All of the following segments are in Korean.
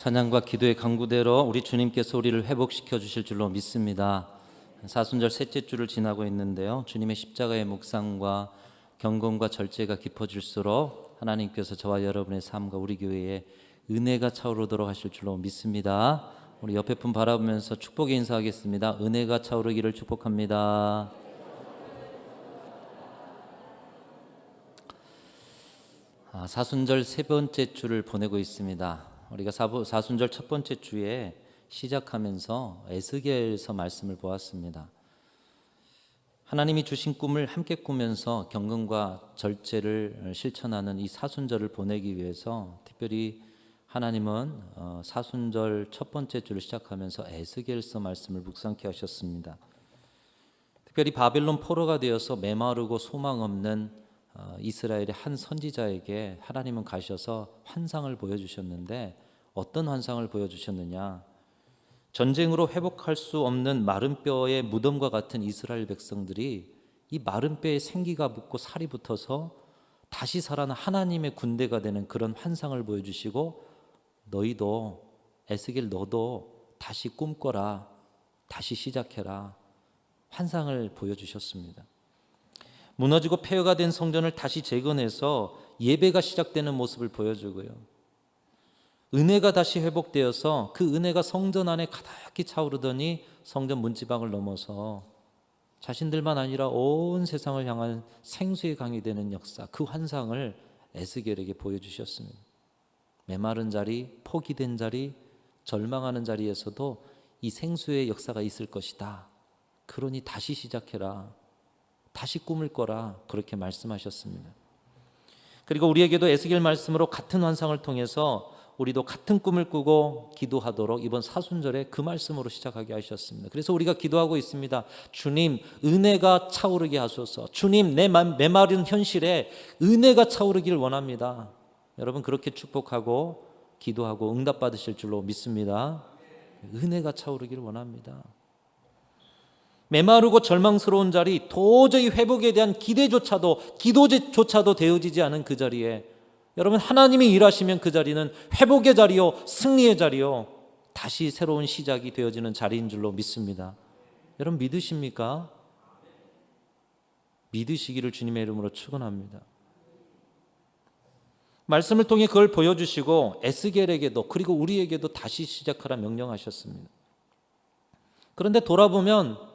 찬양과 기도의 강구대로 우리 주님께서 우리를 회복시켜 주실 줄로 믿습니다. 사순절 셋째 주를 지나고 있는데요, 주님의 십자가의 묵상과 경건과 절제가 깊어질수록 하나님께서 저와 여러분의 삶과 우리 교회에 은혜가 차오르도록 하실 줄로 믿습니다. 우리 옆에 분 바라보면서 축복의 인사하겠습니다. 은혜가 차오르기를 축복합니다. 사순절 세 번째 주를 보내고 있습니다. 우리가 사순절 첫 번째 주에 시작하면서 에스겔서 말씀을 보았습니다. 하나님이 주신 꿈을 함께 꾸면서 경건과 절제를 실천하는 이 사순절을 보내기 위해서 특별히 하나님은 사순절 첫 번째 주를 시작하면서 에스겔서 말씀을 묵상케 하셨습니다. 특별히 바벨론 포로가 되어서 메마르고 소망 없는 이스라엘의 한 선지자에게 하나님은 가셔서 환상을 보여주셨는데, 어떤 환상을 보여주셨느냐? 전쟁으로 회복할 수 없는 마른 뼈의 무덤과 같은 이스라엘 백성들이 이 마른 뼈에 생기가 붙고 살이 붙어서 다시 살아난 하나님의 군대가 되는 그런 환상을 보여주시고, 너희도 에스겔 너도 다시 꿈꿔라, 다시 시작해라, 환상을 보여주셨습니다. 무너지고 폐허가 된 성전을 다시 재건해서 예배가 시작되는 모습을 보여주고요, 은혜가 다시 회복되어서 그 은혜가 성전 안에 가득히 차오르더니 성전 문지방을 넘어서 자신들만 아니라 온 세상을 향한 생수의 강이 되는 역사, 그 환상을 에스겔에게 보여주셨습니다. 메마른 자리, 포기된 자리, 절망하는 자리에서도 이 생수의 역사가 있을 것이다. 그러니 다시 시작해라, 다시 꿈을 꿔라, 그렇게 말씀하셨습니다. 그리고 우리에게도 에스겔 말씀으로 같은 환상을 통해서 우리도 같은 꿈을 꾸고 기도하도록 이번 사순절에 그 말씀으로 시작하게 하셨습니다. 그래서 우리가 기도하고 있습니다. 주님, 은혜가 차오르게 하소서. 주님, 내 메마른 현실에 은혜가 차오르기를 원합니다. 여러분, 그렇게 축복하고 기도하고 응답받으실 줄로 믿습니다. 은혜가 차오르기를 원합니다. 메마르고 절망스러운 자리, 도저히 회복에 대한 기도조차도 되어지지 않은 그 자리에 여러분, 하나님이 일하시면 그 자리는 회복의 자리요, 승리의 자리요, 다시 새로운 시작이 되어지는 자리인 줄로 믿습니다. 여러분, 믿으십니까? 믿으시기를 주님의 이름으로 축원합니다. 말씀을 통해 그걸 보여주시고 에스겔에게도, 그리고 우리에게도 다시 시작하라 명령하셨습니다. 그런데 돌아보면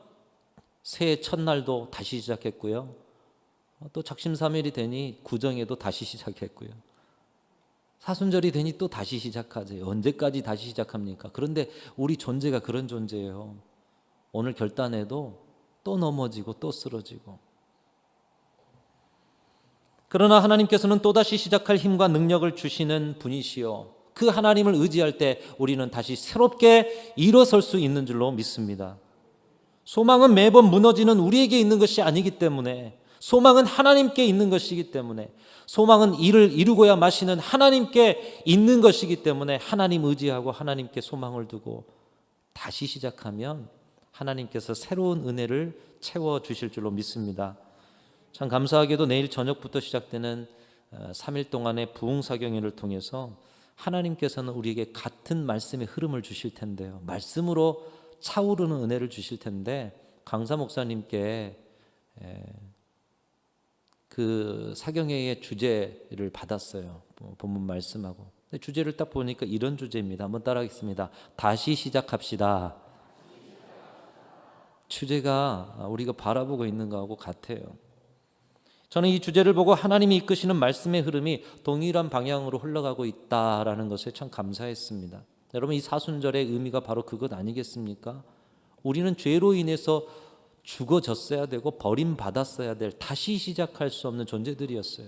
새해 첫날도 다시 시작했고요, 또 작심삼일이 되니 구정에도 다시 시작했고요, 사순절이 되니 또 다시 시작하죠. 언제까지 다시 시작합니까? 그런데 우리 존재가 그런 존재예요. 오늘 결단해도 또 넘어지고 또 쓰러지고. 그러나 하나님께서는 또다시 시작할 힘과 능력을 주시는 분이시요, 그 하나님을 의지할 때 우리는 다시 새롭게 일어설 수 있는 줄로 믿습니다. 소망은 매번 무너지는 우리에게 있는 것이 아니기 때문에, 소망은 하나님께 있는 것이기 때문에, 소망은 일을 이루고야 마시는 하나님께 있는 것이기 때문에 하나님 의지하고 하나님께 소망을 두고 다시 시작하면 하나님께서 새로운 은혜를 채워주실 줄로 믿습니다. 참 감사하게도 내일 저녁부터 시작되는 3일 동안의 부흥사경회를 통해서 하나님께서는 우리에게 같은 말씀의 흐름을 주실 텐데요, 말씀으로 차오르는 은혜를 주실 텐데, 강사 목사님께 그 사경회의 주제를 받았어요. 본문 말씀하고. 근데 주제를 딱 보니까 이런 주제입니다. 한번 따라하겠습니다. 다시 시작합시다. 주제가 우리가 바라보고 있는 거하고 같아요. 저는 이 주제를 보고 하나님이 이끄시는 말씀의 흐름이 동일한 방향으로 흘러가고 있다라는 것에 참 감사했습니다. 여러분, 이 사순절의 의미가 바로 그것 아니겠습니까? 우리는 죄로 인해서 죽어졌어야 되고 버림받았어야 될, 다시 시작할 수 없는 존재들이었어요.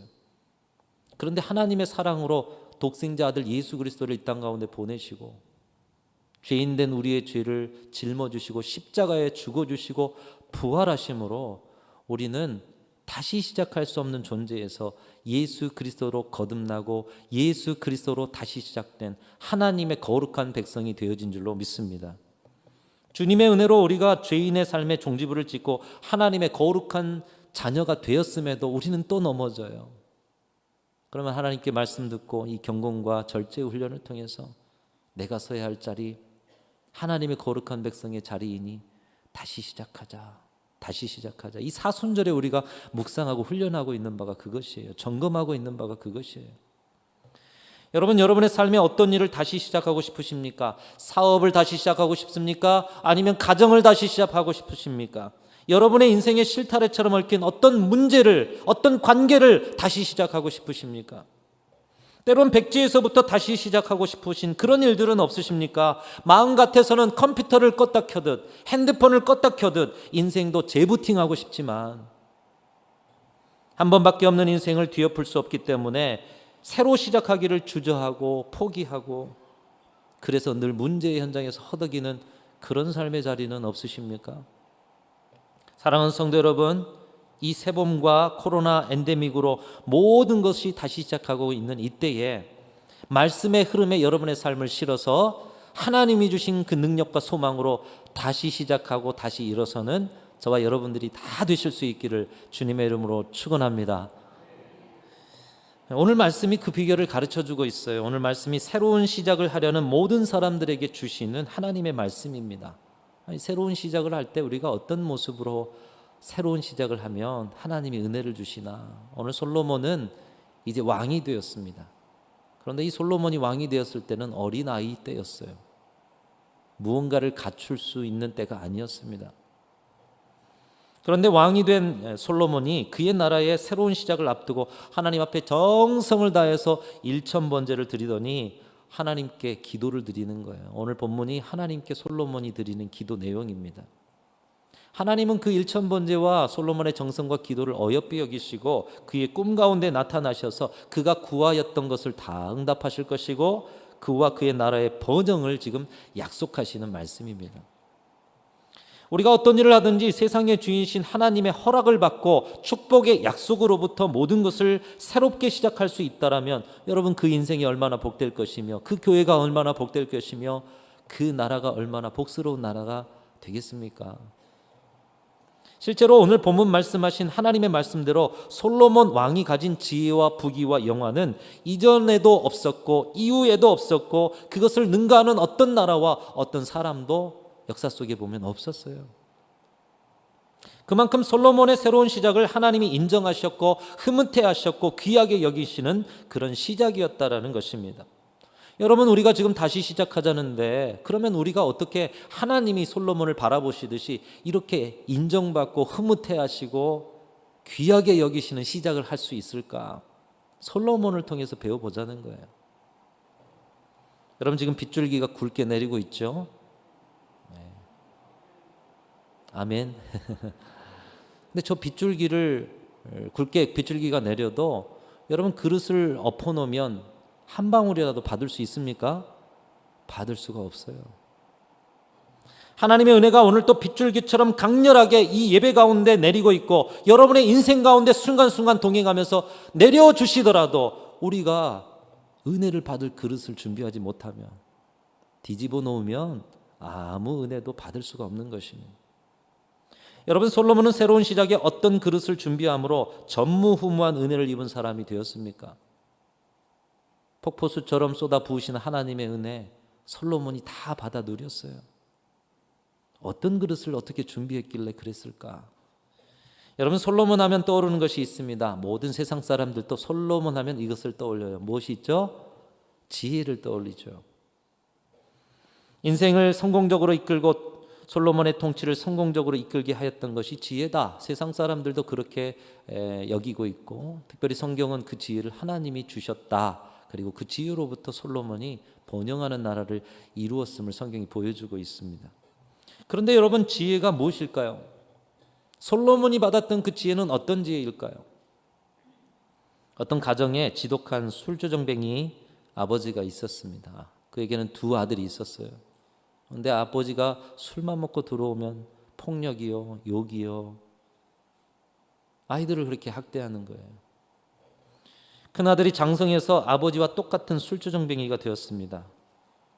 그런데 하나님의 사랑으로 독생자 아들 예수 그리스도를 이 땅 가운데 보내시고 죄인된 우리의 죄를 짊어주시고 십자가에 죽어주시고 부활하심으로 우리는 다시 시작할 수 없는 존재에서 예수 그리스도로 거듭나고 예수 그리스도로 다시 시작된 하나님의 거룩한 백성이 되어진 줄로 믿습니다. 주님의 은혜로 우리가 죄인의 삶에 종지부를 찍고 하나님의 거룩한 자녀가 되었음에도 우리는 또 넘어져요. 그러면 하나님께 말씀 듣고 이 경건과 절제 훈련을 통해서 내가 서야 할 자리, 하나님의 거룩한 백성의 자리이니 다시 시작하자. 다시 시작하자. 이 사순절에 우리가 묵상하고 훈련하고 있는 바가 그것이에요. 점검하고 있는 바가 그것이에요. 여러분, 여러분의 삶에 어떤 일을 다시 시작하고 싶으십니까? 사업을 다시 시작하고 싶습니까? 아니면 가정을 다시 시작하고 싶으십니까? 여러분의 인생의 실타래처럼 얽힌 어떤 문제를, 어떤 관계를 다시 시작하고 싶으십니까? 때론 백지에서부터 다시 시작하고 싶으신 그런 일들은 없으십니까? 마음 같아서는 컴퓨터를 껐다 켜듯, 핸드폰을 껐다 켜듯 인생도 재부팅하고 싶지만 한 번밖에 없는 인생을 뒤엎을 수 없기 때문에 새로 시작하기를 주저하고 포기하고, 그래서 늘 문제의 현장에서 허덕이는 그런 삶의 자리는 없으십니까? 사랑하는 성도 여러분, 이 세봄과 코로나 엔데믹으로 모든 것이 다시 시작하고 있는 이때에 말씀의 흐름에 여러분의 삶을 실어서 하나님이 주신 그 능력과 소망으로 다시 시작하고 다시 일어서는 저와 여러분들이 다 되실 수 있기를 주님의 이름으로 축원합니다. 오늘 말씀이 그 비결을 가르쳐주고 있어요. 오늘 말씀이 새로운 시작을 하려는 모든 사람들에게 주시는 하나님의 말씀입니다. 새로운 시작을 할 때 우리가 어떤 모습으로 새로운 시작을 하면 하나님이 은혜를 주시나. 오늘 솔로몬은 이제 왕이 되었습니다. 그런데 이 솔로몬이 왕이 되었을 때는 어린아이 때였어요. 무언가를 갖출 수 있는 때가 아니었습니다. 그런데 왕이 된 솔로몬이 그의 나라의 새로운 시작을 앞두고 하나님 앞에 정성을 다해서 1000번제를 드리더니 하나님께 기도를 드리는 거예요. 오늘 본문이 하나님께 솔로몬이 드리는 기도 내용입니다. 하나님은 그 1000번제와 솔로몬의 정성과 기도를 어여삐 여기시고 그의 꿈 가운데 나타나셔서 그가 구하였던 것을 다 응답하실 것이고 그와 그의 나라의 번영을 지금 약속하시는 말씀입니다. 우리가 어떤 일을 하든지 세상의 주인이신 하나님의 허락을 받고 축복의 약속으로부터 모든 것을 새롭게 시작할 수 있다라면 여러분, 그 인생이 얼마나 복될 것이며 그 교회가 얼마나 복될 것이며 그 나라가 얼마나 복스러운 나라가 되겠습니까? 실제로 오늘 본문 말씀하신 하나님의 말씀대로 솔로몬 왕이 가진 지혜와 부귀와 영화는 이전에도 없었고 이후에도 없었고 그것을 능가하는 어떤 나라와 어떤 사람도 역사 속에 보면 없었어요. 그만큼 솔로몬의 새로운 시작을 하나님이 인정하셨고 흐뭇해하셨고 귀하게 여기시는 그런 시작이었다라는 것입니다. 여러분, 우리가 지금 다시 시작하자는데 그러면 우리가 어떻게 하나님이 솔로몬을 바라보시듯이 이렇게 인정받고 흐뭇해하시고 귀하게 여기시는 시작을 할 수 있을까? 솔로몬을 통해서 배워보자는 거예요. 여러분, 지금 빗줄기가 굵게 내리고 있죠? 아멘. 근데 저 빗줄기를 굵게 빗줄기가 내려도 여러분, 그릇을 엎어놓으면 한 방울이라도 받을 수 있습니까? 받을 수가 없어요. 하나님의 은혜가 오늘 또 빗줄기처럼 강렬하게 이 예배 가운데 내리고 있고 여러분의 인생 가운데 순간순간 동행하면서 내려주시더라도 우리가 은혜를 받을 그릇을 준비하지 못하면, 뒤집어 놓으면 아무 은혜도 받을 수가 없는 것입니다. 여러분, 솔로몬은 새로운 시작에 어떤 그릇을 준비함으로 전무후무한 은혜를 입은 사람이 되었습니까? 폭포수처럼 쏟아 부으시는 하나님의 은혜, 솔로몬이 다 받아 누렸어요. 어떤 그릇을 어떻게 준비했길래 그랬을까? 여러분, 솔로몬 하면 떠오르는 것이 있습니다. 모든 세상 사람들도 솔로몬 하면 이것을 떠올려요. 무엇이 있죠? 지혜를 떠올리죠. 인생을 성공적으로 이끌고 솔로몬의 통치를 성공적으로 이끌게 하였던 것이 지혜다. 세상 사람들도 그렇게 여기고 있고, 특별히 성경은 그 지혜를 하나님이 주셨다. 그리고 그 지혜로부터 솔로몬이 번영하는 나라를 이루었음을 성경이 보여주고 있습니다. 그런데 여러분, 지혜가 무엇일까요? 솔로몬이 받았던 그 지혜는 어떤 지혜일까요? 어떤 가정에 지독한 술주정뱅이 아버지가 있었습니다. 그에게는 2 아들이 있었어요. 그런데 아버지가 술만 먹고 들어오면 폭력이요, 욕이요, 아이들을 그렇게 학대하는 거예요. 큰아들이 장성해서 아버지와 똑같은 술주정뱅이가 되었습니다.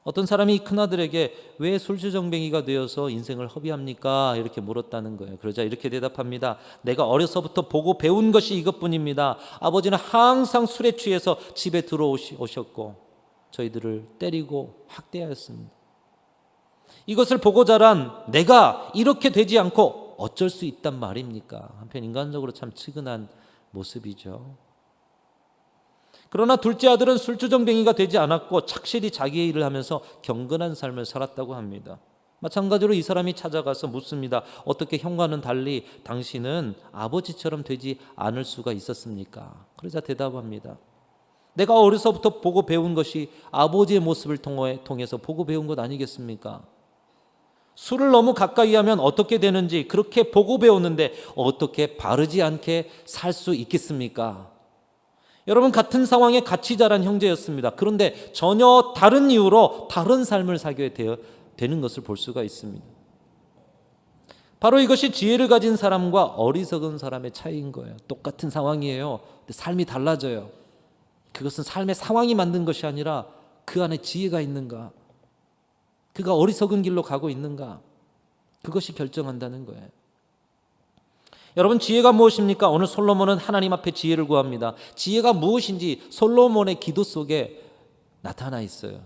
어떤 사람이 이 큰아들에게 왜 술주정뱅이가 되어서 인생을 허비합니까? 이렇게 물었다는 거예요. 그러자 이렇게 대답합니다. 내가 어려서부터 보고 배운 것이 이것뿐입니다. 아버지는 항상 술에 취해서 집에 들어오셨고 저희들을 때리고 학대하였습니다. 이것을 보고 자란 내가 이렇게 되지 않고 어쩔 수 있단 말입니까? 한편 인간적으로 참 측은한 모습이죠. 그러나 둘째 아들은 술주정뱅이가 되지 않았고 착실히 자기의 일을 하면서 경건한 삶을 살았다고 합니다. 마찬가지로 이 사람이 찾아가서 묻습니다. 어떻게 형과는 달리 당신은 아버지처럼 되지 않을 수가 있었습니까? 그러자 대답합니다. 내가 어려서부터 보고 배운 것이 아버지의 모습을 통해서 보고 배운 것 아니겠습니까? 술을 너무 가까이 하면 어떻게 되는지 그렇게 보고 배웠는데 어떻게 바르지 않게 살 수 있겠습니까? 여러분, 같은 상황에 같이 자란 형제였습니다. 그런데 전혀 다른 이유로 다른 삶을 살게 되는 것을 볼 수가 있습니다. 바로 이것이 지혜를 가진 사람과 어리석은 사람의 차이인 거예요. 똑같은 상황이에요. 근데 삶이 달라져요. 그것은 삶의 상황이 만든 것이 아니라 그 안에 지혜가 있는가, 그가 어리석은 길로 가고 있는가, 그것이 결정한다는 거예요. 여러분, 지혜가 무엇입니까? 오늘 솔로몬은 하나님 앞에 지혜를 구합니다. 지혜가 무엇인지 솔로몬의 기도 속에 나타나 있어요.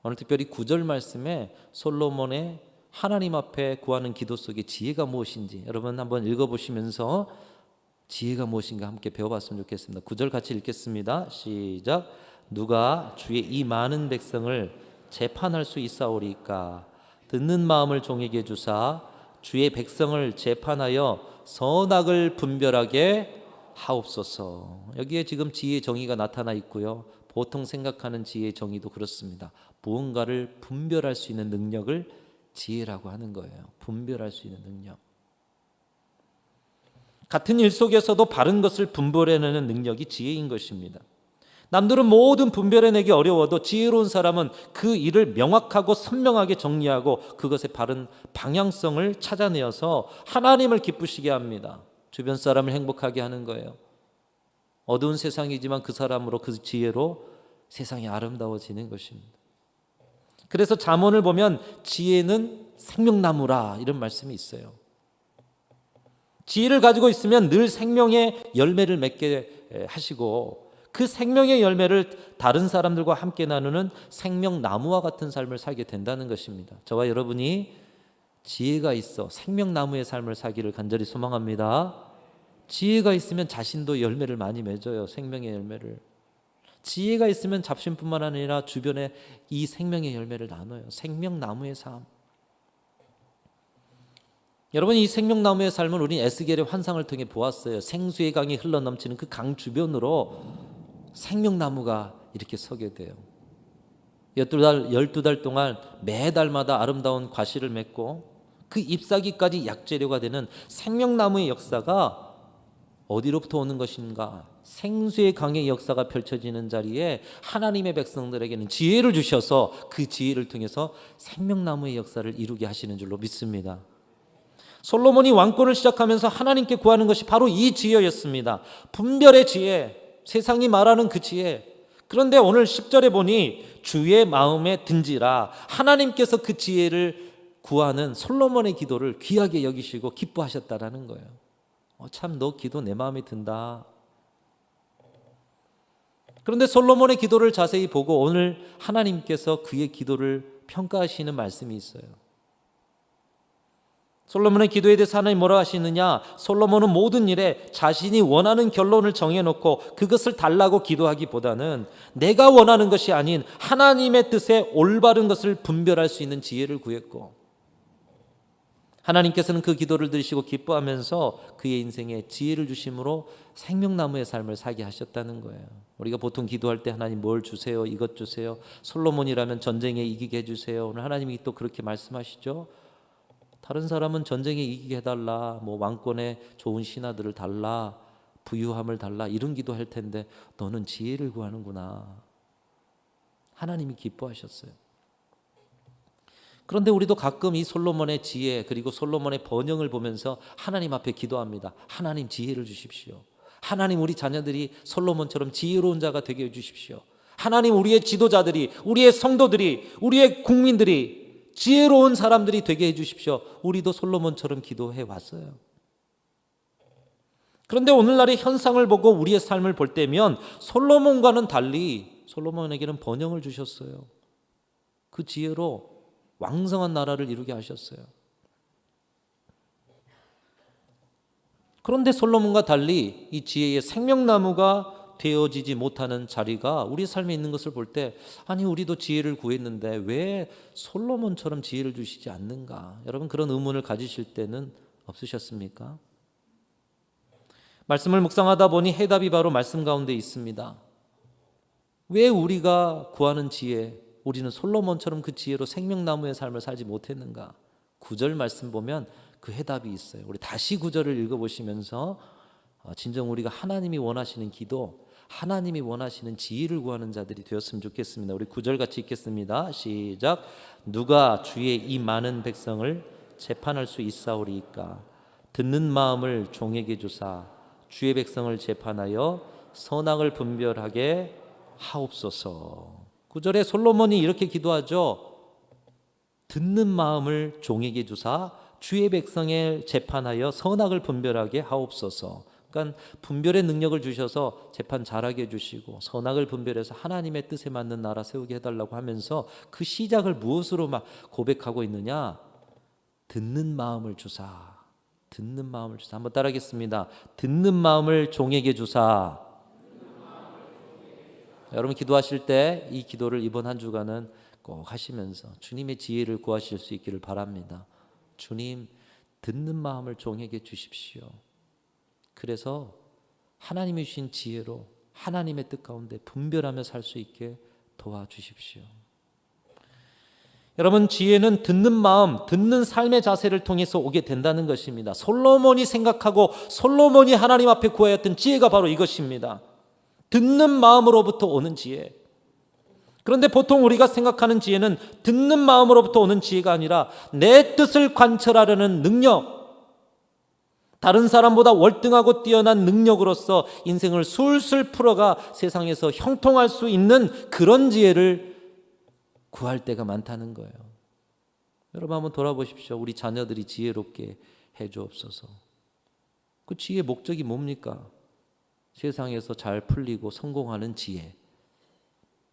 오늘 특별히 9절 말씀에 솔로몬의 하나님 앞에 구하는 기도 속에 지혜가 무엇인지 여러분 한번 읽어보시면서 지혜가 무엇인가 함께 배워봤으면 좋겠습니다. 9절 같이 읽겠습니다. 시작. 누가 주의 이 많은 백성을 재판할 수 있사오리까? 듣는 마음을 종에게 주사 주의 백성을 재판하여 선악을 분별하게 하옵소서. 여기에 지금 지혜의 정의가 나타나 있고요. 보통 생각하는 지혜의 정의도 그렇습니다. 무언가를 분별할 수 있는 능력을 지혜라고 하는 거예요. 분별할 수 있는 능력. 같은 일 속에서도 바른 것을 분별해내는 능력이 지혜인 것입니다. 남들은 모든 분별해내기 어려워도 지혜로운 사람은 그 일을 명확하고 선명하게 정리하고 그것의 바른 방향성을 찾아내어서 하나님을 기쁘시게 합니다. 주변 사람을 행복하게 하는 거예요. 어두운 세상이지만 그 사람으로, 그 지혜로 세상이 아름다워지는 것입니다. 그래서 잠언을 보면 지혜는 생명나무라 이런 말씀이 있어요. 지혜를 가지고 있으면 늘 생명의 열매를 맺게 하시고 그 생명의 열매를 다른 사람들과 함께 나누는 생명나무와 같은 삶을 살게 된다는 것입니다. 저와 여러분이 지혜가 있어 생명나무의 삶을 살기를 간절히 소망합니다. 지혜가 있으면 자신도 열매를 많이 맺어요. 생명의 열매를. 지혜가 있으면 잡신뿐만 아니라 주변에 이 생명의 열매를 나눠요. 생명나무의 삶. 여러분, 이 생명나무의 삶은 우리 에스겔의 환상을 통해 보았어요. 생수의 강이 흘러넘치는 그 강 주변으로 생명나무가 이렇게 서게 돼요. 12달 동안 매달마다 아름다운 과실을 맺고 그 잎사귀까지 약재료가 되는 생명나무의 역사가 어디로부터 오는 것인가? 생수의 강의 역사가 펼쳐지는 자리에 하나님의 백성들에게는 지혜를 주셔서 그 지혜를 통해서 생명나무의 역사를 이루게 하시는 줄로 믿습니다. 솔로몬이 왕권을 시작하면서 하나님께 구하는 것이 바로 이 지혜였습니다. 분별의 지혜, 세상이 말하는 그 지혜. 그런데 오늘 10절에 보니 주의 마음에 든지라 하나님께서 그 지혜를 구하는 솔로몬의 기도를 귀하게 여기시고 기뻐하셨다라는 거예요. 참 너 기도 내 마음에 든다. 그런데 솔로몬의 기도를 자세히 보고 오늘 하나님께서 그의 기도를 평가하시는 말씀이 있어요. 솔로몬의 기도에 대해서 하나님 뭐라 하시느냐? 솔로몬은 모든 일에 자신이 원하는 결론을 정해놓고 그것을 달라고 기도하기보다는 내가 원하는 것이 아닌 하나님의 뜻에 올바른 것을 분별할 수 있는 지혜를 구했고 하나님께서는 그 기도를 들으시고 기뻐하면서 그의 인생에 지혜를 주심으로 생명나무의 삶을 살게 하셨다는 거예요. 우리가 보통 기도할 때 하나님 뭘 주세요? 이것 주세요. 솔로몬이라면 전쟁에 이기게 해주세요. 오늘 하나님이 또 그렇게 말씀하시죠. 다른 사람은 전쟁에 이기게 해달라, 뭐 왕권에 좋은 신하들을 달라, 부유함을 달라 이런 기도할 텐데 너는 지혜를 구하는구나. 하나님이 기뻐하셨어요. 그런데 우리도 가끔 이 솔로몬의 지혜 그리고 솔로몬의 번영을 보면서 하나님 앞에 기도합니다. 하나님 지혜를 주십시오. 하나님 우리 자녀들이 솔로몬처럼 지혜로운 자가 되게 해주십시오. 하나님 우리의 지도자들이, 우리의 성도들이, 우리의 국민들이 지혜로운 사람들이 되게 해주십시오. 우리도 솔로몬처럼 기도해 왔어요. 그런데 오늘날의 현상을 보고 우리의 삶을 볼 때면 솔로몬과는 달리 솔로몬에게는 번영을 주셨어요. 그 지혜로 왕성한 나라를 이루게 하셨어요. 그런데 솔로몬과 달리 이 지혜의 생명나무가 되어지지 못하는 자리가 우리 삶에 있는 것을 볼 때, 아니 우리도 지혜를 구했는데 왜 솔로몬처럼 지혜를 주시지 않는가? 여러분, 그런 의문을 가지실 때는 없으셨습니까? 말씀을 묵상하다 보니 해답이 바로 말씀 가운데 있습니다. 왜 우리가 구하는 지혜, 우리는 솔로몬처럼 그 지혜로 생명나무의 삶을 살지 못했는가? 9절 말씀 보면 그 해답이 있어요. 우리 다시 9절을 읽어보시면서 진정 우리가 하나님이 원하시는 기도, 하나님이 원하시는 지혜를 구하는 자들이 되었으면 좋겠습니다. 우리 9절 같이 읽겠습니다. 시작. 누가 주의 이 많은 백성을 재판할 수 있사오리이까? 듣는 마음을 종에게 주사 주의 백성을 재판하여 선악을 분별하게 하옵소서. 9절에 솔로몬이 이렇게 기도하죠. 듣는 마음을 종에게 주사 주의 백성을 재판하여 선악을 분별하게 하옵소서. 그러니까 분별의 능력을 주셔서 재판 잘하게 해주시고 선악을 분별해서 하나님의 뜻에 맞는 나라 세우게 해달라고 하면서 그 시작을 무엇으로 막 고백하고 있느냐? 듣는 마음을 주사. 듣는 마음을 주사. 한번 따라하겠습니다. 듣는 마음을 종에게 주사. 여러분 기도하실 때 이 기도를 이번 한 주간은 꼭 하시면서 주님의 지혜를 구하실 수 있기를 바랍니다. 주님, 듣는 마음을 종에게 주십시오. 그래서 하나님이 주신 지혜로 하나님의 뜻 가운데 분별하며 살 수 있게 도와주십시오. 여러분, 지혜는 듣는 마음, 듣는 삶의 자세를 통해서 오게 된다는 것입니다. 솔로몬이 생각하고 솔로몬이 하나님 앞에 구하였던 지혜가 바로 이것입니다. 듣는 마음으로부터 오는 지혜. 그런데 보통 우리가 생각하는 지혜는 듣는 마음으로부터 오는 지혜가 아니라 내 뜻을 관철하려는 능력, 다른 사람보다 월등하고 뛰어난 능력으로서 인생을 술술 풀어가 세상에서 형통할 수 있는 그런 지혜를 구할 때가 많다는 거예요. 여러분 한번 돌아보십시오. 우리 자녀들이 지혜롭게 해주옵소서. 그 지혜의 목적이 뭡니까? 세상에서 잘 풀리고 성공하는 지혜,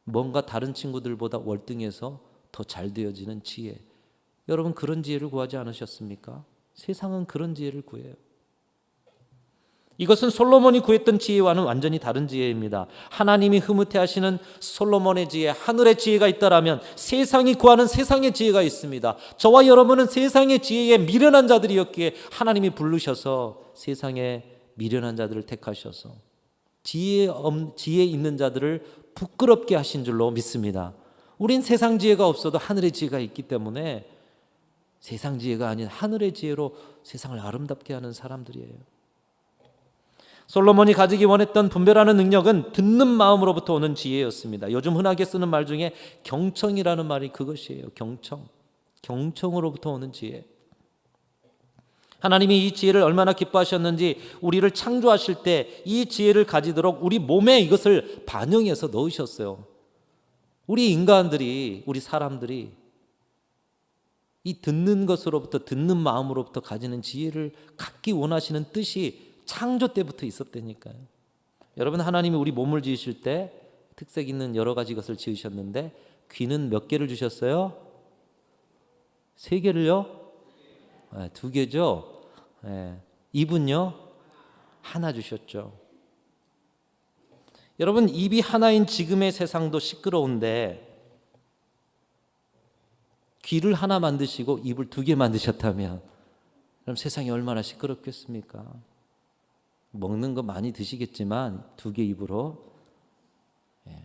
뭔가 다른 친구들보다 월등해서 더 잘 되어지는 지혜. 여러분 그런 지혜를 구하지 않으셨습니까? 세상은 그런 지혜를 구해요. 이것은 솔로몬이 구했던 지혜와는 완전히 다른 지혜입니다. 하나님이 흐뭇해하시는 솔로몬의 지혜, 하늘의 지혜가 있다라면 세상이 구하는 세상의 지혜가 있습니다. 저와 여러분은 세상의 지혜에 미련한 자들이었기에 하나님이 부르셔서 세상에 미련한 자들을 택하셔서 지혜 있는 자들을 부끄럽게 하신 줄로 믿습니다. 우린 세상 지혜가 없어도 하늘의 지혜가 있기 때문에 세상 지혜가 아닌 하늘의 지혜로 세상을 아름답게 하는 사람들이에요. 솔로몬이 가지기 원했던 분별하는 능력은 듣는 마음으로부터 오는 지혜였습니다. 요즘 흔하게 쓰는 말 중에 경청이라는 말이 그것이에요. 경청으로부터 오는 지혜. 하나님이 이 지혜를 얼마나 기뻐하셨는지 우리를 창조하실 때 이 지혜를 가지도록 우리 몸에 이것을 반영해서 넣으셨어요. 우리 인간들이, 우리 사람들이 이 듣는 것으로부터, 듣는 마음으로부터 가지는 지혜를 갖기 원하시는 뜻이 창조 때부터 있었다니까요. 여러분, 하나님이 우리 몸을 지으실 때 특색 있는 여러 가지 것을 지으셨는데 귀는 몇 개를 주셨어요? 3개를요? 2개죠. 입은요? 하나 주셨죠. 여러분, 입이 하나인 지금의 세상도 시끄러운데 귀를 하나 만드시고 입을 2개 만드셨다면 그럼 세상이 얼마나 시끄럽겠습니까? 먹는 거 많이 드시겠지만 2개 입으로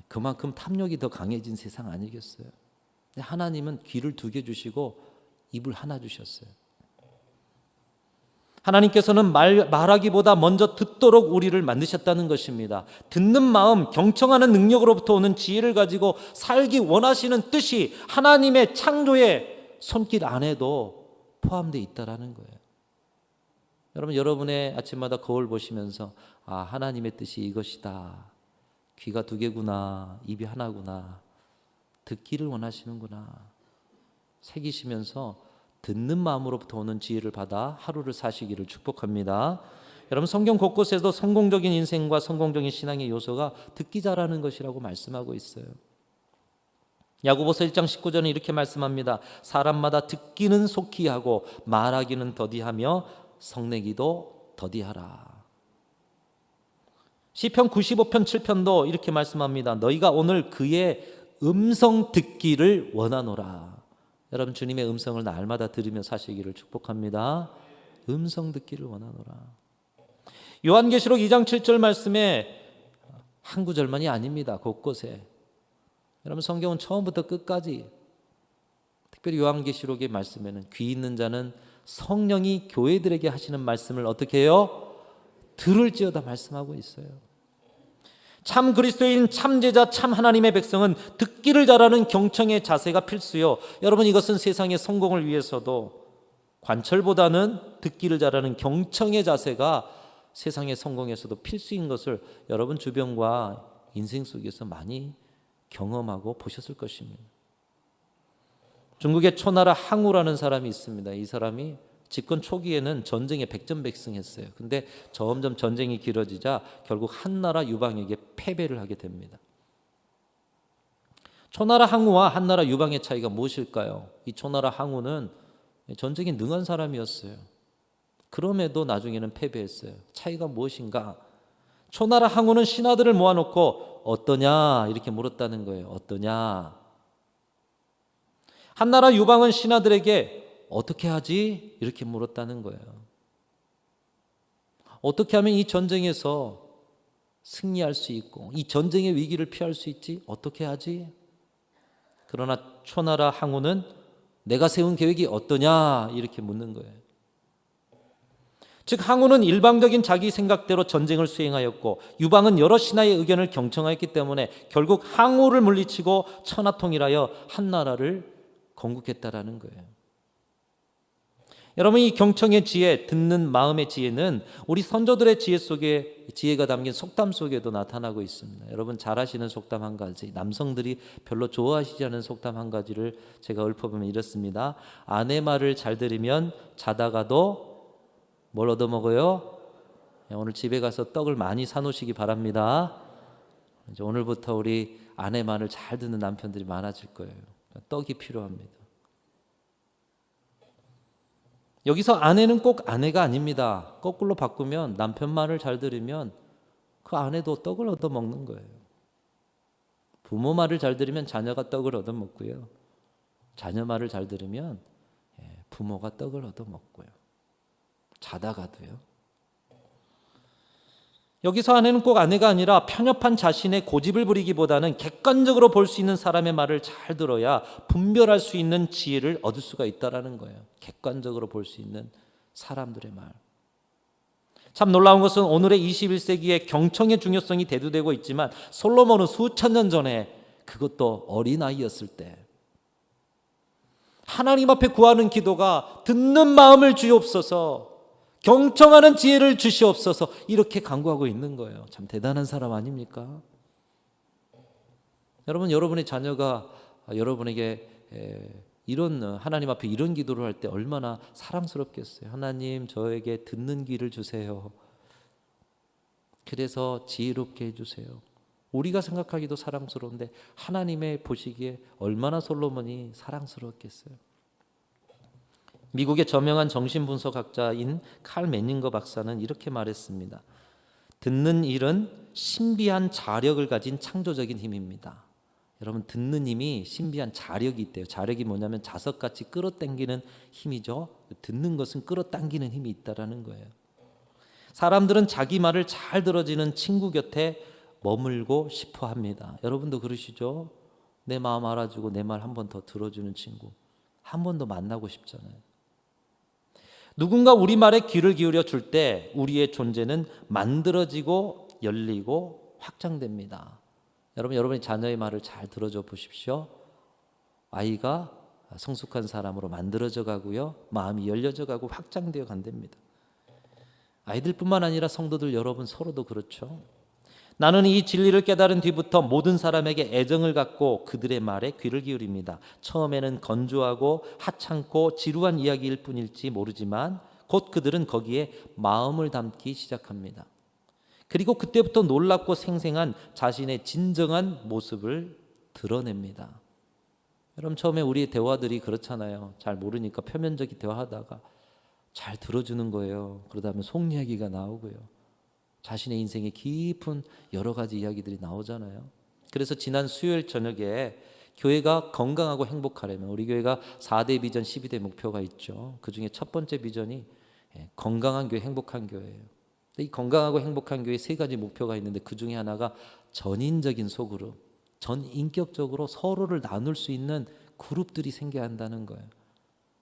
그만큼 탐욕이 더 강해진 세상 아니겠어요? 근데 하나님은 귀를 2개 주시고 입을 하나 주셨어요. 하나님께서는 말하기보다 먼저 듣도록 우리를 만드셨다는 것입니다. 듣는 마음, 경청하는 능력으로부터 오는 지혜를 가지고 살기 원하시는 뜻이 하나님의 창조의 손길 안에도 포함되어 있다는 거예요. 여러분, 여러분의 아침마다 거울 보시면서 아, 하나님의 뜻이 이것이다. 귀가 2개구나. 입이 하나구나. 듣기를 원하시는구나. 새기시면서 듣는 마음으로부터 오는 지혜를 받아 하루를 사시기를 축복합니다. 여러분 성경 곳곳에도 성공적인 인생과 성공적인 신앙의 요소가 듣기 잘하는 것이라고 말씀하고 있어요. 야고보서 1장 19절은 이렇게 말씀합니다. 사람마다 듣기는 속히 하고 말하기는 더디하며 성내기도 더디하라. 시편 95편 7편도 이렇게 말씀합니다. 너희가 오늘 그의 음성 듣기를 원하노라. 여러분 주님의 음성을 날마다 들으며 사시기를 축복합니다. 음성 듣기를 원하노라. 요한계시록 2장 7절 말씀에 한 구절만이 아닙니다. 곳곳에. 여러분 성경은 처음부터 끝까지, 특별히 요한계시록의 말씀에는 귀 있는 자는 성령이 교회들에게 하시는 말씀을 어떻게 해요? 들을지어다 말씀하고 있어요. 참 그리스도인, 참 제자, 참 하나님의 백성은 듣기를 잘하는 경청의 자세가 필수요. 여러분 이것은 세상의 성공을 위해서도 관철보다는 듣기를 잘하는 경청의 자세가 세상의 성공에서도 필수인 것을 여러분 주변과 인생 속에서 많이 경험하고 보셨을 것입니다. 중국의 초나라 항우라는 사람이 있습니다. 이 사람이 집권 초기에는 전쟁에 백전백승했어요. 근데 점점 전쟁이 길어지자 결국 한나라 유방에게 패배를 하게 됩니다. 초나라 항우와 한나라 유방의 차이가 무엇일까요? 이 초나라 항우는 전쟁에 능한 사람이었어요. 그럼에도 나중에는 패배했어요. 차이가 무엇인가? 초나라 항우는 신하들을 모아놓고 어떠냐 이렇게 물었다는 거예요. 어떠냐? 한나라 유방은 신하들에게 어떻게 하지? 이렇게 물었다는 거예요. 어떻게 하면 이 전쟁에서 승리할 수 있고 이 전쟁의 위기를 피할 수 있지? 어떻게 하지? 그러나 초나라 항우는 내가 세운 계획이 어떠냐? 이렇게 묻는 거예요. 즉 항우는 일방적인 자기 생각대로 전쟁을 수행하였고 유방은 여러 신하의 의견을 경청하였기 때문에 결국 항우를 물리치고 천하통일하여 한나라를 건국했다라는 거예요. 여러분 이 경청의 지혜, 듣는 마음의 지혜는 우리 선조들의 지혜 속에 지혜가 담긴 속담 속에도 나타나고 있습니다. 여러분 잘 아시는 속담 한 가지, 남성들이 별로 좋아하시지 않은 속담 한 가지를 제가 읊어보면 이렇습니다. 아내 말을 잘 들으면 자다가도 뭘 얻어먹어요? 오늘 집에 가서 떡을 많이 사놓으시기 바랍니다. 이제 오늘부터 우리 아내 말을 잘 듣는 남편들이 많아질 거예요. 떡이 필요합니다. 여기서 아내는 꼭 아내가 아닙니다. 거꾸로 바꾸면 남편 말을 잘 들으면 그 아내도 떡을 얻어먹는 거예요. 부모 말을 잘 들으면 자녀가 떡을 얻어먹고요. 자녀 말을 잘 들으면 부모가 떡을 얻어먹고요. 자다가도요. 여기서 아내는 꼭 아내가 아니라 편협한 자신의 고집을 부리기보다는 객관적으로 볼 수 있는 사람의 말을 잘 들어야 분별할 수 있는 지혜를 얻을 수가 있다는 거예요. 객관적으로 볼 수 있는 사람들의 말. 참 놀라운 것은 오늘의 21세기의 경청의 중요성이 대두되고 있지만 솔로몬은 수천 년 전에, 그것도 어린아이였을 때, 하나님 앞에 구하는 기도가 듣는 마음을 주옵소서, 경청하는 지혜를 주시옵소서, 이렇게 간구하고 있는 거예요. 참 대단한 사람 아닙니까? 여러분, 여러분의 자녀가 여러분에게 이런 하나님 앞에 이런 기도를 할 때 얼마나 사랑스럽겠어요. 하나님, 저에게 듣는 귀를 주세요. 그래서 지혜롭게 해주세요. 우리가 생각하기도 사랑스러운데 하나님의 보시기에 얼마나 솔로몬이 사랑스러웠겠어요. 미국의 저명한 정신분석학자인 칼 매닝거 박사는 이렇게 말했습니다. 듣는 일은 신비한 자력을 가진 창조적인 힘입니다. 여러분, 듣는 힘이 신비한 자력이 있대요. 자력이 뭐냐면 자석같이 끌어당기는 힘이죠. 듣는 것은 끌어당기는 힘이 있다라는 거예요. 사람들은 자기 말을 잘 들어주는 친구 곁에 머물고 싶어 합니다. 여러분도 그러시죠? 내 마음 알아주고 내 말 한 번 더 들어주는 친구, 한 번 더 만나고 싶잖아요. 누군가 우리 말에 귀를 기울여 줄 때 우리의 존재는 만들어지고 열리고 확장됩니다. 여러분, 여러분의 자녀의 말을 잘 들어줘 보십시오. 아이가 성숙한 사람으로 만들어져 가고요, 마음이 열려져 가고 확장되어 간답니다. 아이들뿐만 아니라 성도들 여러분 서로도 그렇죠. 나는 이 진리를 깨달은 뒤부터 모든 사람에게 애정을 갖고 그들의 말에 귀를 기울입니다. 처음에는 건조하고 하찮고 지루한 이야기일 뿐일지 모르지만 곧 그들은 거기에 마음을 담기 시작합니다. 그리고 그때부터 놀랍고 생생한 자신의 진정한 모습을 드러냅니다. 여러분, 처음에 우리의 대화들이 그렇잖아요. 잘 모르니까 표면적인 대화하다가 잘 들어주는 거예요. 그러다 보면 속 이야기가 나오고요. 자신의 인생의 깊은 여러 가지 이야기들이 나오잖아요. 그래서 지난 수요일 저녁에 교회가 건강하고 행복하려면, 우리 교회가 4대 비전 12대 목표가 있죠. 그중에 첫 번째 비전이 건강한 교회, 행복한 교회예요. 이 건강하고 행복한 교회 세 가지 목표가 있는데 그 중에 하나가 전인적인 소그룹, 전인격적으로 서로를 나눌 수 있는 그룹들이 생겨야 한다는 거예요.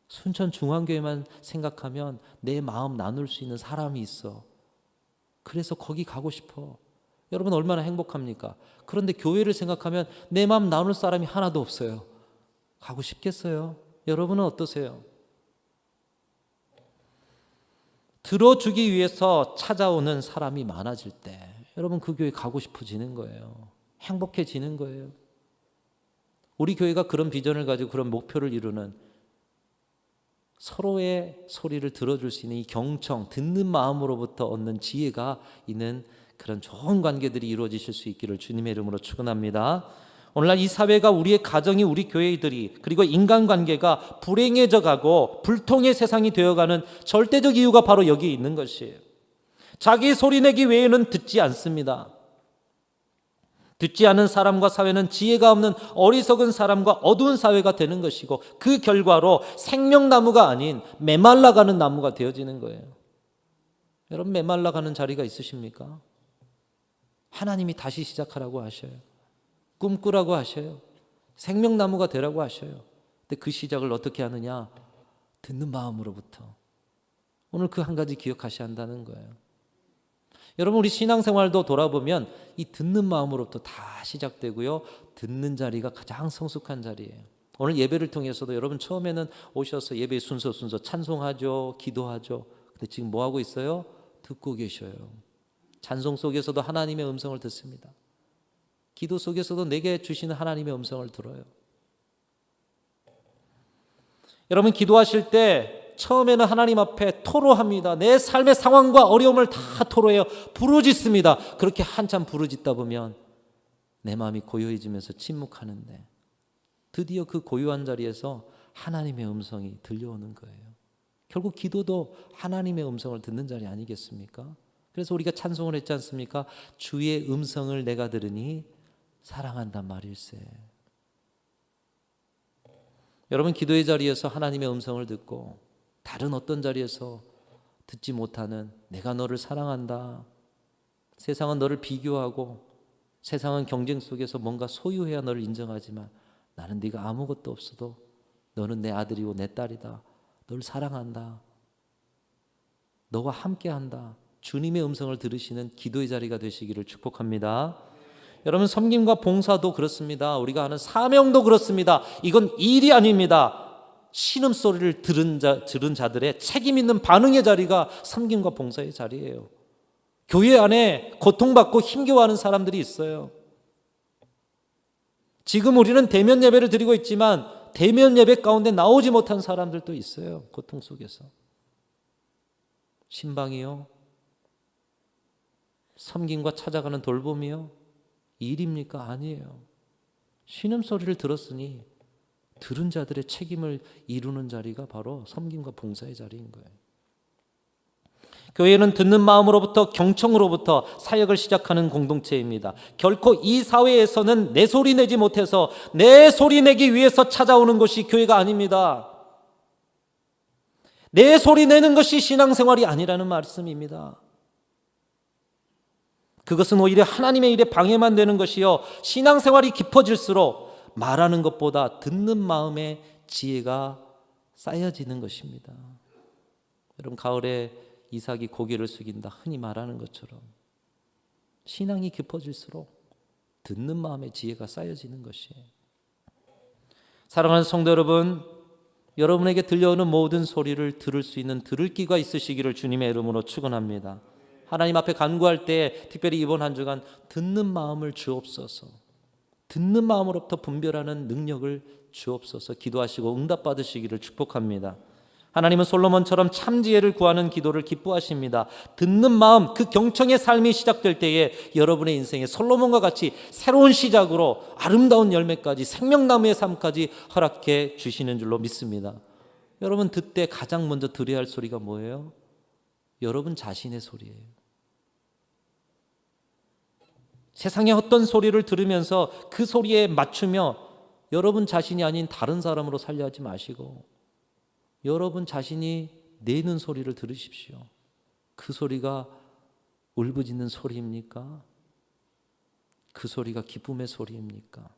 순천 중앙교회만 생각하면 내 마음 나눌 수 있는 사람이 있어. 그래서 거기 가고 싶어. 여러분 얼마나 행복합니까? 그런데 교회를 생각하면 내 마음 나눌 사람이 하나도 없어요. 가고 싶겠어요? 여러분은 어떠세요? 들어주기 위해서 찾아오는 사람이 많아질 때 여러분 그 교회 가고 싶어지는 거예요. 행복해지는 거예요. 우리 교회가 그런 비전을 가지고 그런 목표를 이루는, 서로의 소리를 들어줄 수 있는 이 경청, 듣는 마음으로부터 얻는 지혜가 있는 그런 좋은 관계들이 이루어지실 수 있기를 주님의 이름으로 축원합니다. 오늘날 이 사회가, 우리의 가정이, 우리 교회들이, 그리고 인간관계가 불행해져 가고 불통의 세상이 되어가는 절대적 이유가 바로 여기 있는 것이에요. 자기 소리내기 외에는 듣지 않습니다. 듣지 않은 사람과 사회는 지혜가 없는 어리석은 사람과 어두운 사회가 되는 것이고, 그 결과로 생명나무가 아닌 메말라가는 나무가 되어지는 거예요. 여러분 메말라가는 자리가 있으십니까? 하나님이 다시 시작하라고 하셔요. 꿈꾸라고 하셔요. 생명나무가 되라고 하셔요. 근데 그 시작을 어떻게 하느냐? 듣는 마음으로부터. 오늘 그 한 가지 기억하셔야 한다는 거예요. 여러분 우리 신앙생활도 돌아보면 이 듣는 마음으로부터 다 시작되고요. 듣는 자리가 가장 성숙한 자리예요. 오늘 예배를 통해서도 여러분 처음에는 오셔서 예배 순서 찬송하죠. 기도하죠. 근데 지금 뭐 하고 있어요? 듣고 계셔요. 찬송 속에서도 하나님의 음성을 듣습니다. 기도 속에서도 내게 주시는 하나님의 음성을 들어요. 여러분 기도하실 때 처음에는 하나님 앞에 토로합니다. 내 삶의 상황과 어려움을 다 토로해요. 부르짖습니다. 그렇게 한참 부르짖다 보면 내 마음이 고요해지면서 침묵하는데 드디어 그 고요한 자리에서 하나님의 음성이 들려오는 거예요. 결국 기도도 하나님의 음성을 듣는 자리 아니겠습니까? 그래서 우리가 찬송을 했지 않습니까? 주의 음성을 내가 들으니 사랑한단 말일세. 여러분 기도의 자리에서 하나님의 음성을 듣고 다른 어떤 자리에서 듣지 못하는 내가 너를 사랑한다. 세상은 너를 비교하고 세상은 경쟁 속에서 뭔가 소유해야 너를 인정하지만 나는 네가 아무것도 없어도 너는 내 아들이고 내 딸이다. 너를 사랑한다. 너와 함께한다. 주님의 음성을 들으시는 기도의 자리가 되시기를 축복합니다. 여러분 섬김과 봉사도 그렇습니다. 우리가 하는 사명도 그렇습니다. 이건 일이 아닙니다. 신음소리를 들은 자들의 책임 있는 반응의 자리가 섬김과 봉사의 자리예요. 교회 안에 고통받고 힘겨워하는 사람들이 있어요. 지금 우리는 대면 예배를 드리고 있지만 대면 예배 가운데 나오지 못한 사람들도 있어요. 고통 속에서. 신방이요? 섬김과 찾아가는 돌봄이요? 일입니까? 아니에요. 신음소리를 들었으니 들은 자들의 책임을 이루는 자리가 바로 섬김과 봉사의 자리인 거예요. 교회는 듣는 마음으로부터 경청으로부터 사역을 시작하는 공동체입니다. 결코 이 사회에서는 내 소리 내지 못해서 내 소리 내기 위해서 찾아오는 것이 교회가 아닙니다. 내 소리 내는 것이 신앙생활이 아니라는 말씀입니다. 그것은 오히려 하나님의 일에 방해만 되는 것이요, 신앙생활이 깊어질수록 말하는 것보다 듣는 마음의 지혜가 쌓여지는 것입니다. 여러분 가을에 이삭이 고개를 숙인다 흔히 말하는 것처럼 신앙이 깊어질수록 듣는 마음의 지혜가 쌓여지는 것이에요. 사랑하는 성도 여러분, 여러분에게 들려오는 모든 소리를 들을 수 있는 들을 귀가 있으시기를 주님의 이름으로 축원합니다. 하나님 앞에 간구할 때 특별히 이번 한 주간 듣는 마음을 주옵소서, 듣는 마음으로부터 분별하는 능력을 주옵소서 기도하시고 응답받으시기를 축복합니다. 하나님은 솔로몬처럼 참지혜를 구하는 기도를 기뻐하십니다. 듣는 마음, 그 경청의 삶이 시작될 때에 여러분의 인생에 솔로몬과 같이 새로운 시작으로 아름다운 열매까지, 생명나무의 삶까지 허락해 주시는 줄로 믿습니다. 여러분 듣때 가장 먼저 들어야 할 소리가 뭐예요? 여러분 자신의 소리예요. 세상의 어떤 소리를 들으면서 그 소리에 맞추며 여러분 자신이 아닌 다른 사람으로 살려 하지 마시고 여러분 자신이 내는 소리를 들으십시오. 그 소리가 울부짖는 소리입니까? 그 소리가 기쁨의 소리입니까?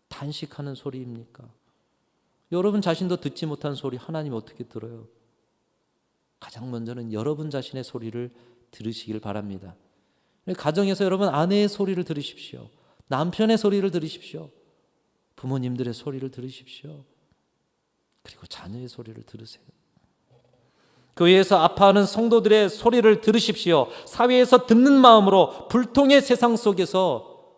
탄식하는 소리입니까? 여러분 자신도 듣지 못한 소리 하나님 어떻게 들어요? 가장 먼저는 여러분 자신의 소리를 들으시길 바랍니다. 가정에서 여러분 아내의 소리를 들으십시오. 남편의 소리를 들으십시오. 부모님들의 소리를 들으십시오. 그리고 자녀의 소리를 들으세요. 교회에서 아파하는 성도들의 소리를 들으십시오. 사회에서 듣는 마음으로 불통의 세상 속에서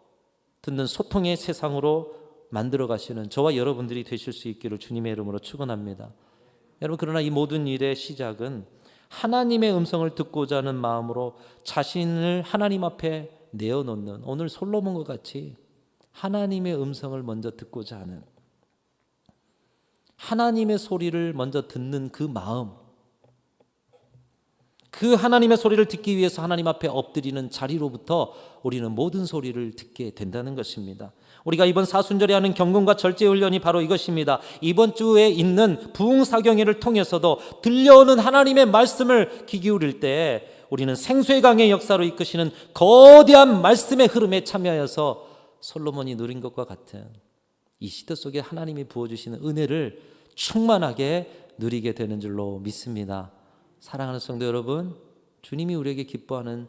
듣는 소통의 세상으로 만들어 가시는 저와 여러분들이 되실 수 있기를 주님의 이름으로 축원합니다. 여러분 그러나 이 모든 일의 시작은 하나님의 음성을 듣고자 하는 마음으로 자신을 하나님 앞에 내어놓는 오늘 솔로몬과 같이 하나님의 음성을 먼저 듣고자 하는 하나님의 소리를 먼저 듣는 그 마음, 그 하나님의 소리를 듣기 위해서 하나님 앞에 엎드리는 자리로부터 우리는 모든 소리를 듣게 된다는 것입니다. 우리가 이번 사순절에 하는 경건과 절제 훈련이 바로 이것입니다. 이번 주에 있는 부흥사경회를 통해서도 들려오는 하나님의 말씀을 귀 기울일 때 우리는 생수의 강의 역사로 이끄시는 거대한 말씀의 흐름에 참여하여서 솔로몬이 누린 것과 같은 이 시대 속에 하나님이 부어주시는 은혜를 충만하게 누리게 되는 줄로 믿습니다. 사랑하는 성도 여러분, 주님이 우리에게 기뻐하는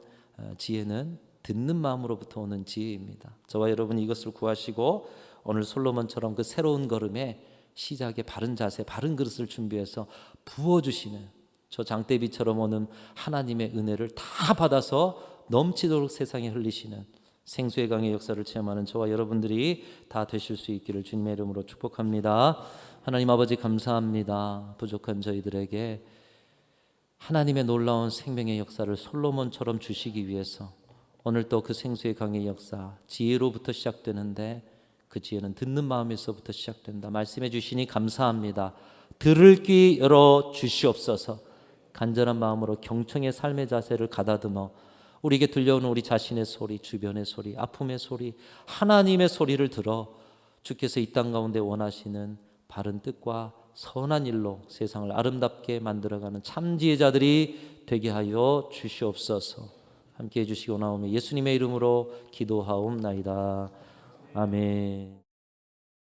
지혜는 듣는 마음으로부터 오는 지혜입니다. 저와 여러분이 이것을 구하시고 오늘 솔로몬처럼 그 새로운 걸음에 시작에 바른 자세, 바른 그릇을 준비해서 부어주시는 저 장대비처럼 오는 하나님의 은혜를 다 받아서 넘치도록 세상에 흘리시는 생수의 강의 역사를 체험하는 저와 여러분들이 다 되실 수 있기를 주님의 이름으로 축복합니다. 하나님 아버지 감사합니다. 부족한 저희들에게 하나님의 놀라운 생명의 역사를 솔로몬처럼 주시기 위해서 오늘 또 그 생수의 강의 역사 지혜로부터 시작되는데 그 지혜는 듣는 마음에서부터 시작된다. 말씀해 주시니 감사합니다. 들을 귀 열어 주시옵소서. 간절한 마음으로 경청의 삶의 자세를 가다듬어 우리에게 들려오는 우리 자신의 소리, 주변의 소리, 아픔의 소리, 하나님의 소리를 들어 주께서 이 땅 가운데 원하시는 바른 뜻과 선한 일로 세상을 아름답게 만들어가는 참 지혜자들이 되게 하여 주시옵소서. 함께해 주시고 나오며 예수님의 이름으로 기도하옵나이다. 아멘.